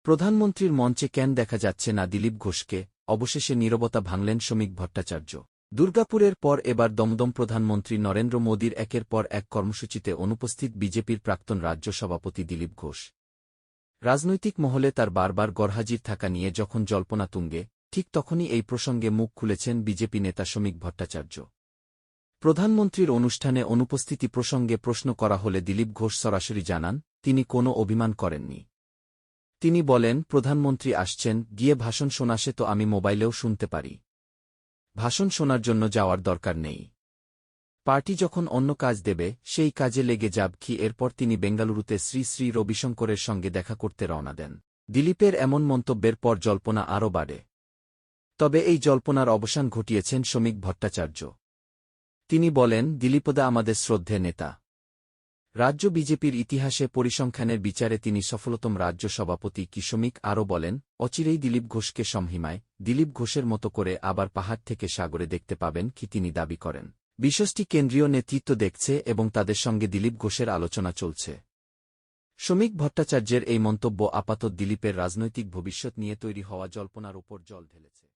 প্রধানমন্ত্রীর মঞ্চে কেন দেখা যাচ্ছে না দিলীপ ঘোষকে? অবশেষে নীরবতা ভাঙলেন শ্রমিক ভট্টাচার্য। দুর্গাপুরের পর এবার দমদম প্রধানমন্ত্রী নরেন্দ্র মোদীর একের পর এক কর্মসূচিতে অনুপস্থিত বিজেপির প্রাক্তন রাজ্য সভাপতি দিলীপ ঘোষ। রাজনৈতিক মহলে তার বারবার গরহাজির থাকা নিয়ে যখন জল্পনা তুঙ্গে, ঠিক তখনই এই প্রসঙ্গে মুখ খুলেছেন বিজেপি নেতা শ্রমিক ভট্টাচার্য। প্রধানমন্ত্রীর অনুষ্ঠানে অনুপস্থিতি প্রসঙ্গে প্রশ্ন করা হলে দিলীপ ঘোষ সরাসরি জানান, তিনি কোনো অভিমান করেননি। তিনি বলেন, প্রধানমন্ত্রী আসছেন, গিয়ে ভাষণ শোনাসে তো আমি মোবাইলেও শুনতে পারি। ভাষণ শোনার জন্য যাওয়ার দরকার নেই। পার্টি যখন অন্য কাজ দেবে সেই কাজে লেগে যাব কি। এরপর তিনি বেঙ্গালুরুতে শ্রী শ্রী রবিশঙ্করের সঙ্গে দেখা করতে রওনা দেন। দিলীপের এমন মন্তব্যের পর জল্পনা আরও বাড়ে। তবে এই জল্পনার অবসান ঘটিয়েছেন শ্রমিক ভট্টাচার্য। তিনি বলেন, দিলীপদা আমাদের শ্রদ্ধে নেতা। রাজ্য বিজেপির ইতিহাসে পরিসংখ্যানের বিচারে তিনি সফলতম রাজ্য সভাপতি। কি শ্রমিক আরও বলেন, অচিরেই দিলীপ ঘোষকে সমহিমায় দিলীপ ঘোষের মতো করে আবার পাহাড় থেকে সাগরে দেখতে পাবেন কি তিনি দাবি করেন। বিষয়টি কেন্দ্রীয় নেতৃত্ব দেখছে এবং তাদের সঙ্গে দিলীপ ঘোষের আলোচনা চলছে। শ্রমিক ভট্টাচার্যের এই মন্তব্য আপাতত দিলীপের রাজনৈতিক ভবিষ্যৎ নিয়ে তৈরি হওয়া জল্পনার উপর জল ঢেলেছে।